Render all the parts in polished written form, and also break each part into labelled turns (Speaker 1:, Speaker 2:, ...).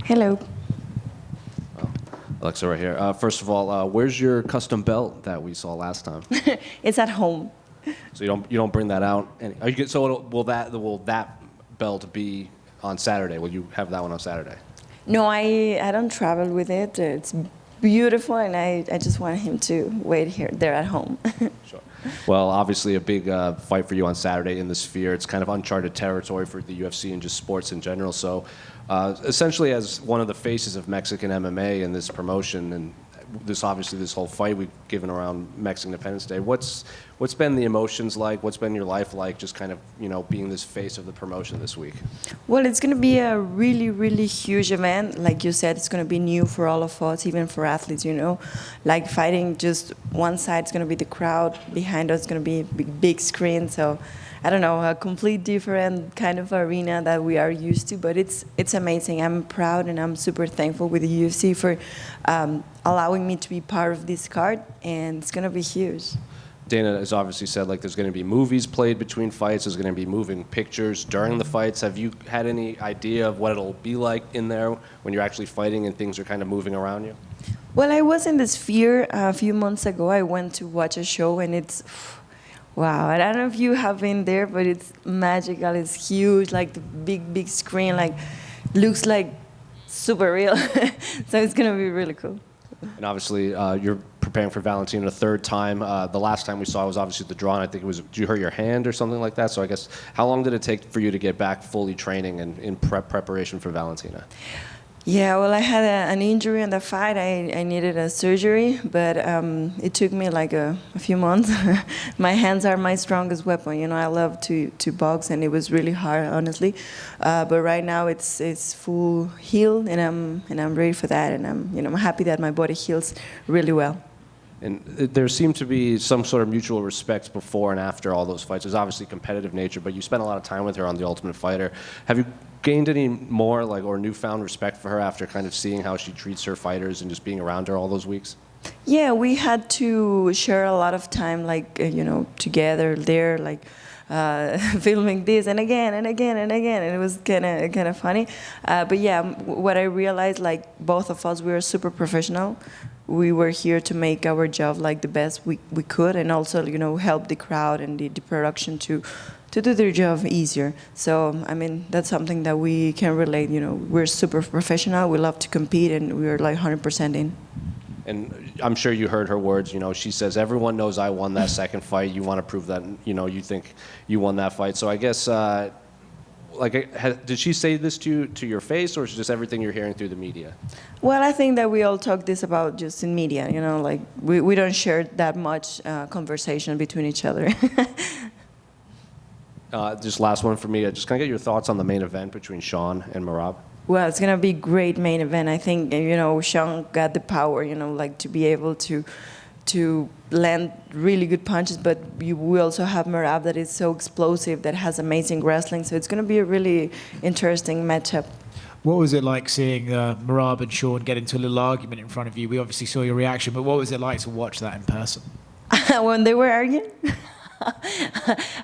Speaker 1: Hello.
Speaker 2: Oh, Alexa, right here. First of all, where's your custom belt that we saw last time?
Speaker 1: It's at home.
Speaker 2: So you don't bring that out. Will that belt be on Saturday? Will you have that one on Saturday?
Speaker 1: No, I don't travel with it. It's beautiful, and I just want him to wait here, there at home.
Speaker 2: Sure. Well, obviously a big fight for you on Saturday in the Sphere. It's kind of uncharted territory for the UFC and just sports in general. So essentially as one of the faces of Mexican MMA in this promotion, and this whole fight we've given around Mexican Independence Day, what's been the emotions like? What's been your life like, just kind of, being this face of the promotion this week?
Speaker 1: Well, it's going to be a really, really huge event. Like you said, it's going to be new for all of us, even for athletes, Like fighting just one side is going to be the crowd, behind us is going to be a big screen. So, I don't know, a complete different kind of arena that we are used to, but it's amazing. I'm proud and I'm super thankful with the UFC for allowing me to be part of this card, and it's going to be huge.
Speaker 2: Dana has obviously said there's going to be movies played between fights. There's going to be moving pictures during the fights. Have you had any idea of what it'll be like in there when you're actually fighting and things are kind of moving around you?
Speaker 1: Well, I was in the Sphere a few months ago. I went to watch a show, and it's, wow. I don't know if you have been there, but it's magical. It's huge, like the big screen, looks like super real. So it's going to be really cool.
Speaker 2: And obviously, you're preparing for Valentina a third time. The last time we saw was obviously the draw, and I think it was, did you hurt your hand or something like that? So I guess, how long did it take for you to get back fully training and in preparation for Valentina?
Speaker 1: Yeah, well, I had an injury in the fight. I needed a surgery, but it took me a few months. My hands are my strongest weapon. I love to box, and it was really hard, honestly. But right now it's full healed, and I'm ready for that. And I'm happy that my body heals really well.
Speaker 2: And there seemed to be some sort of mutual respect before and after all those fights. There's obviously competitive nature, but you spent a lot of time with her on The Ultimate Fighter. Have you gained any more or newfound respect for her after kind of seeing how she treats her fighters and just being around her all those weeks?
Speaker 1: Yeah, we had to share a lot of time, together there, filming this and again and again and again, and it was kind of funny. But yeah, what I realized, both of us, we were super professional. We were here to make our job the best we could, and also help the crowd and the production to do their job easier. So that's something that we can relate. We're super professional. We love to compete, and we are 100% in.
Speaker 2: And I'm sure you heard her words. She says, "Everyone knows I won that second fight. You want to prove that. You think you won that fight." So I guess, did she say this to your face, or is it just everything you're hearing through the media?
Speaker 1: Well, I think that we all talk this about just in media. We don't share that much conversation between each other.
Speaker 2: Just last one for me. Just kind of get your thoughts on the main event between Sean and Merab.
Speaker 1: Well, it's going to be a great main event. I think, Sean got the power, to be able to land really good punches, but we also have Merab that is so explosive, that has amazing wrestling. So it's going to be a really interesting matchup.
Speaker 3: What was it like seeing Merab and Sean get into a little argument in front of you? We obviously saw your reaction, but what was it like to watch that in person?
Speaker 1: When they were arguing?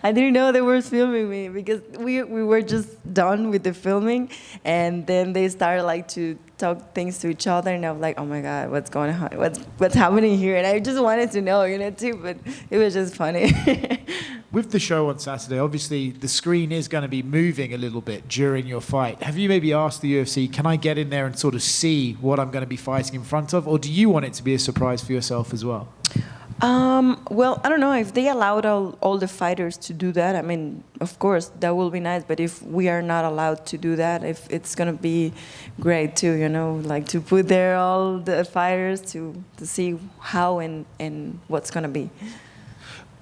Speaker 1: I didn't know they were filming me, because we were just done with the filming, and then they started to talk things to each other, and I was like, oh my God, what's going on? What's happening here? And I just wanted to know, too, but it was just funny.
Speaker 3: With the show on Saturday, obviously the screen is going to be moving a little bit during your fight. Have you maybe asked the UFC, can I get in there and sort of see what I'm going to be fighting in front of, or do you want it to be a surprise for yourself as well?
Speaker 1: Well, I don't know if they allowed all the fighters to do that. Of course, that will be nice. But if we are not allowed to do that, if it's gonna be great too, to put there all the fighters to see how and what's gonna be.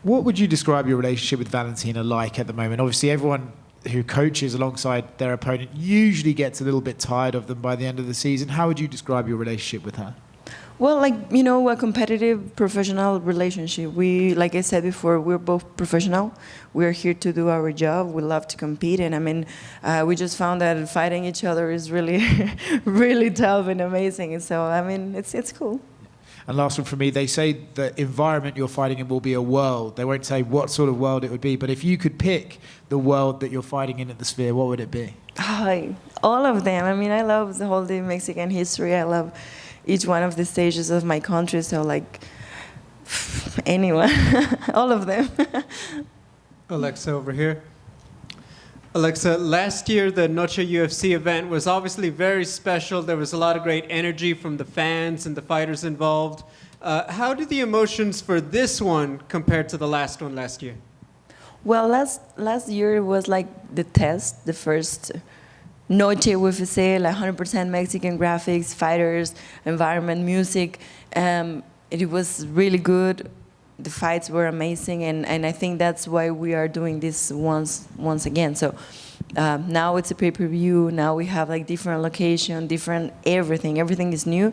Speaker 3: What would you describe your relationship with Valentina like at the moment? Obviously, everyone who coaches alongside their opponent usually gets a little bit tired of them by the end of the season. How would you describe your relationship with her?
Speaker 1: Well, a competitive, professional relationship. Like I said before, we're both professional. We're here to do our job. We love to compete, and we just found that fighting each other is really, really tough and amazing. So it's cool.
Speaker 3: And last one from me, they say the environment you're fighting in will be a world. They won't say what sort of world it would be, but if you could pick the world that you're fighting in at the Sphere, what would it be?
Speaker 1: All of them. I mean, I love the whole Mexican history. I love each one of the stages of my country. So, like, anyone, all of them.
Speaker 4: Alexa over here. Alexa, last year the Noche UFC event was obviously very special. There was a lot of great energy from the fans and the fighters involved. How do the emotions for this one compare to the last one last year?
Speaker 1: Well, last year was like the test, the first Noche UFC, like 100% Mexican graphics, fighters, environment, music. It was really good. The fights were amazing, and I think that's why we are doing this once again. So now it's a pay-per-view. Now we have like different location, different everything. Everything is new,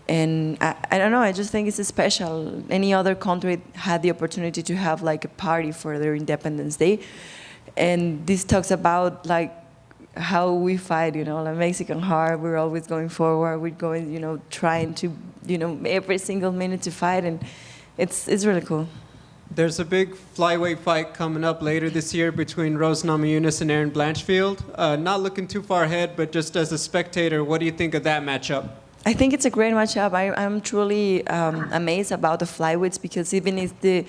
Speaker 1: and I don't know. I just think it's special. Any other country had the opportunity to have like a party for their Independence Day, and this talks about like how we fight. You know, like Mexican heart. We're always going forward. We're going, you know, trying to, you know, every single minute to fight and. It's really cool.
Speaker 4: There's a big flyweight fight coming up later this year between Rose Namajunas and Erin Blanchfield. Not looking too far ahead, but just as a spectator, what do you think of that matchup?
Speaker 1: I think it's a great matchup. I'm truly amazed about the flyweights because even it's the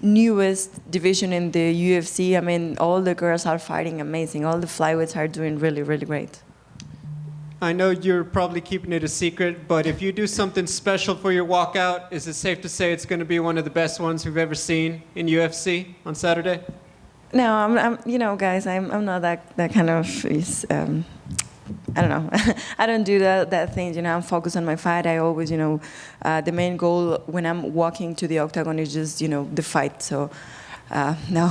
Speaker 1: newest division in the UFC, I mean, all the girls are fighting amazing. All the flyweights are doing really, really great.
Speaker 4: I know you're probably keeping it a secret, but if you do something special for your walkout, is it safe to say it's going to be one of the best ones we've ever seen in UFC on Saturday?
Speaker 1: No, I'm you know, guys, I'm not that kind of. I don't know. I don't do that thing. You know, I'm focused on my fight. I always, you know, the main goal when I'm walking to the octagon is just, you know, the fight. So, no.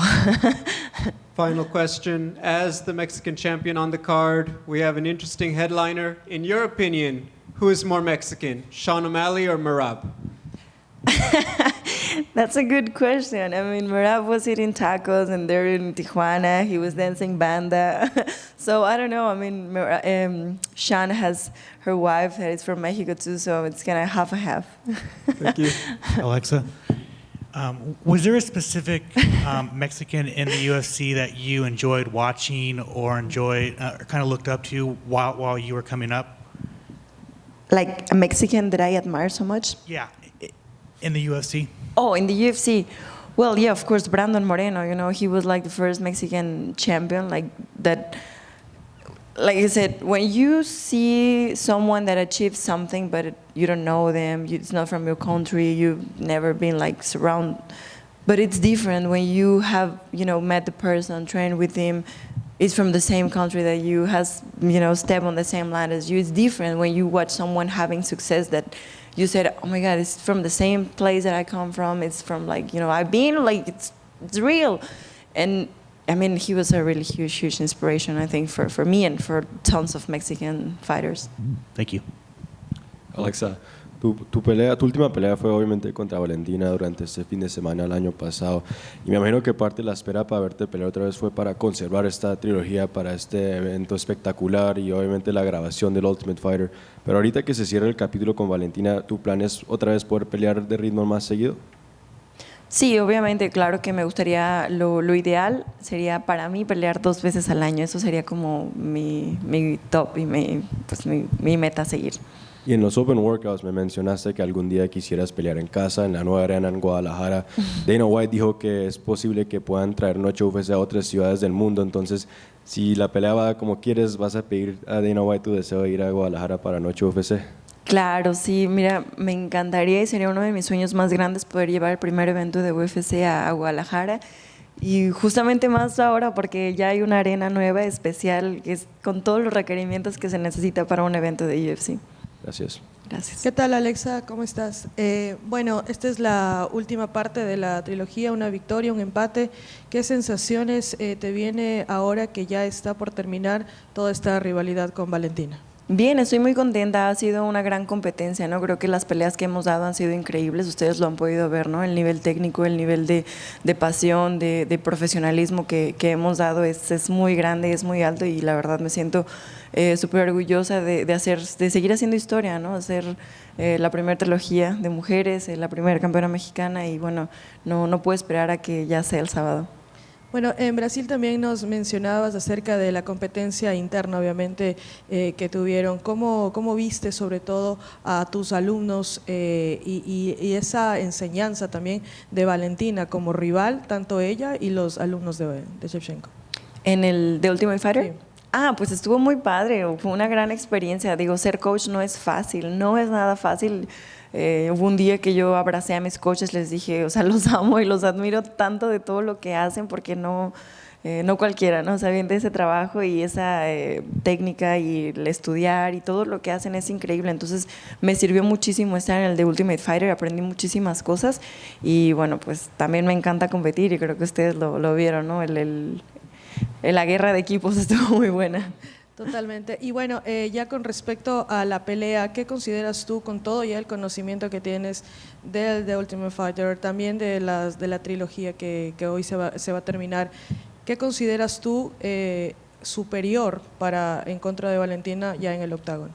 Speaker 4: Final question. As the Mexican champion on the card, we have an interesting headliner. In your opinion, who is more Mexican, Sean O'Malley or Merab?
Speaker 1: That's a good question. I mean, Merab was eating tacos and they're in Tijuana. He was dancing banda. So I don't know. I mean, Sean has her wife that is from Mexico too, so it's kind of half and half.
Speaker 4: Thank you.
Speaker 5: Alexa, was there a specific Mexican in the UFC that you enjoyed watching or enjoyed or kind of looked up to while you were coming up?
Speaker 1: Like a Mexican that I admire so much?
Speaker 5: Yeah, in the UFC.
Speaker 1: Oh, in the UFC. Well, yeah, of course, Brandon Moreno, you know, he was like the first Mexican champion, like that. Like I said, when you see someone that achieves something, but you don't know them, it's not from your country, you've never been like surrounded, but it's different when you have, you know, met the person, trained with him, it's from the same country that you, has, you know, stepped on the same line as you. It's different when you watch someone having success that you said, oh my God, it's from the same place that I come from. It's from like, you know, I've been like, it's real. And I mean, he was a really huge inspiration, I think, for me and for tons of Mexican fighters.
Speaker 5: Thank you.
Speaker 6: Alexa, tu última pelea fue obviamente contra Valentina durante este fin de semana el año pasado. Y me imagino que parte de la espera para verte pelear otra vez fue para conservar esta trilogía para este evento espectacular y obviamente la grabación del Ultimate Fighter. Pero ahorita que se cierra el capítulo con Valentina, ¿tu plan es otra vez poder pelear de ritmo más seguido?
Speaker 1: Sí, obviamente, claro que me gustaría, lo ideal sería para mí pelear 2 veces al año. Eso sería como mi top y mi meta a seguir.
Speaker 6: Y en los Open Workouts me mencionaste que algún día quisieras pelear en casa, en la nueva arena en Guadalajara. Dana White dijo que es posible que puedan traer Noche UFC a otras ciudades del mundo. Entonces, si la pelea va como quieres, ¿vas a pedir a Dana White tu deseo de ir a Guadalajara para Noche UFC?
Speaker 1: Claro, sí, mira, me encantaría y sería uno de mis sueños más grandes poder llevar el primer evento de UFC a Guadalajara. Y justamente más ahora porque ya hay una arena nueva, especial, que es con todos los requerimientos que se necesita para un evento de UFC.
Speaker 6: Gracias.
Speaker 1: Gracias.
Speaker 7: ¿Qué tal, Alexa? ¿Cómo estás? Bueno, esta es la última parte de la trilogía, una victoria, un empate. ¿Qué sensaciones te viene ahora que ya está por terminar toda esta rivalidad con Valentina?
Speaker 1: Bien, estoy muy contenta, ha sido una gran competencia, ¿no? Creo que las peleas que hemos dado han sido increíbles, ustedes lo han podido ver, ¿no? El nivel técnico, el nivel de pasión, de profesionalismo que hemos dado es muy grande, es muy alto y la verdad me siento súper orgullosa de seguir haciendo historia, ¿no? Hacer la primera trilogía de mujeres, la primera campeona mexicana y bueno, no puedo esperar a que ya sea el sábado.
Speaker 7: Bueno, en Brasil también nos mencionabas acerca de la competencia interna, obviamente, que tuvieron. ¿Cómo viste sobre todo a tus alumnos y esa enseñanza también de Valentina como rival, tanto ella y los alumnos de Shevchenko?
Speaker 1: ¿En el de Ultimate Fighter?
Speaker 7: Sí.
Speaker 1: Pues estuvo muy padre, fue una gran experiencia. Digo, ser coach no es fácil, no es nada fácil. Hubo un día que yo abracé a mis coaches, les dije, o sea, los amo y los admiro tanto de todo lo que hacen porque no cualquiera, ¿no? O sea, bien de ese trabajo y esa técnica y el estudiar y todo lo que hacen es increíble. Entonces me sirvió muchísimo estar en el de Ultimate Fighter, aprendí muchísimas cosas y bueno, pues también me encanta competir y creo que ustedes lo vieron, ¿no? La guerra de equipos estuvo muy buena.
Speaker 7: Totalmente. Y bueno, ya con respecto a la pelea, ¿qué consideras tú con todo ya el conocimiento que tienes del The Ultimate Fighter, también de la trilogía que hoy se va a terminar? ¿Qué consideras tú superior en contra de Valentina ya en el octágono?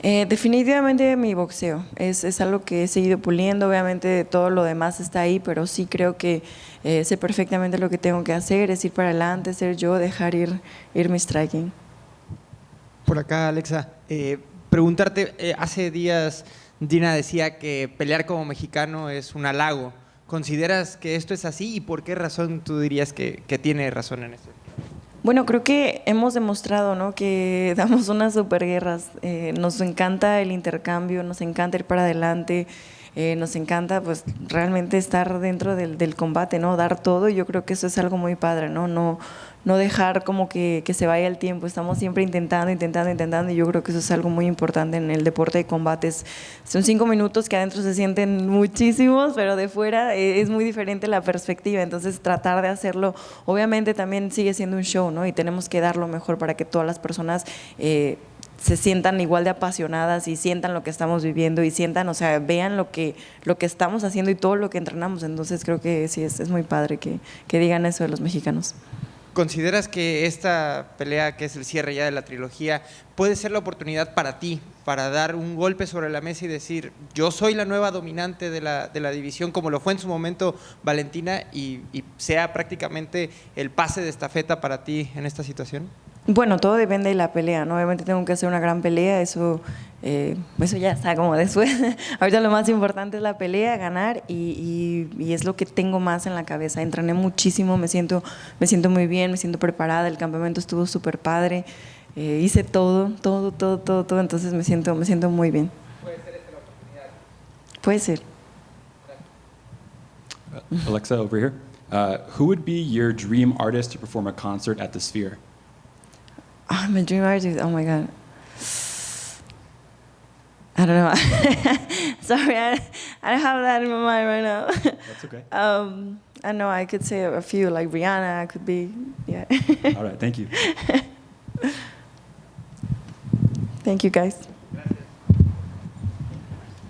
Speaker 1: Definitivamente mi boxeo, es algo que he seguido puliendo, obviamente todo lo demás está ahí, pero sí creo que sé perfectamente lo que tengo que hacer, es ir para adelante, ser yo, dejar ir mi striking.
Speaker 8: Por acá, Alexa, preguntarte, hace días Dina decía que pelear como mexicano es un halago. ¿Consideras que esto es así y por qué razón tú dirías que tiene razón en esto?
Speaker 1: Bueno, creo que hemos demostrado, ¿no?, que damos unas superguerras. Nos encanta el intercambio, nos encanta ir para adelante, nos encanta pues realmente estar dentro del combate, ¿no? Dar todo y yo creo que eso es algo muy padre, ¿no? No dejar como que se vaya el tiempo, estamos siempre intentando y yo creo que eso es algo muy importante en el deporte de combates. Son 5 minutos que adentro se sienten muchísimos, pero de fuera es muy diferente la perspectiva, entonces tratar de hacerlo, obviamente también sigue siendo un show, ¿no? Y tenemos que dar lo mejor para que todas las personas se sientan igual de apasionadas y sientan lo que estamos viviendo y sientan, o sea, vean lo que estamos haciendo y todo lo que entrenamos, entonces creo que sí, es muy padre que digan eso de los mexicanos.
Speaker 8: ¿Consideras que esta pelea, que es el cierre ya de la trilogía, puede ser la oportunidad para ti, para dar un golpe sobre la mesa y decir, yo soy la nueva dominante de la división, como lo fue en su momento Valentina, y sea prácticamente el pase de estafeta para ti en esta situación?
Speaker 1: Bueno, todo depende de la pelea, ¿no? Obviamente tengo que hacer una gran pelea, eso ya está como después. Ahorita lo más importante es la pelea, ganar y es lo que tengo más en la cabeza. Entrené muchísimo, me siento muy bien, me siento preparada, el campamento estuvo súper padre, hice todo, entonces me siento muy bien.
Speaker 8: ¿Puede ser esta la oportunidad?
Speaker 1: Puede ser.
Speaker 9: Alexa, over here. Who would be your dream artist to perform a concert at the Sphere?
Speaker 1: My dream artist, oh my God. I don't know. Sorry, I don't have that in my mind right now.
Speaker 9: That's okay.
Speaker 1: I know I could say a few, like Rihanna could be, yeah.
Speaker 9: All right, thank you.
Speaker 1: Thank you, guys.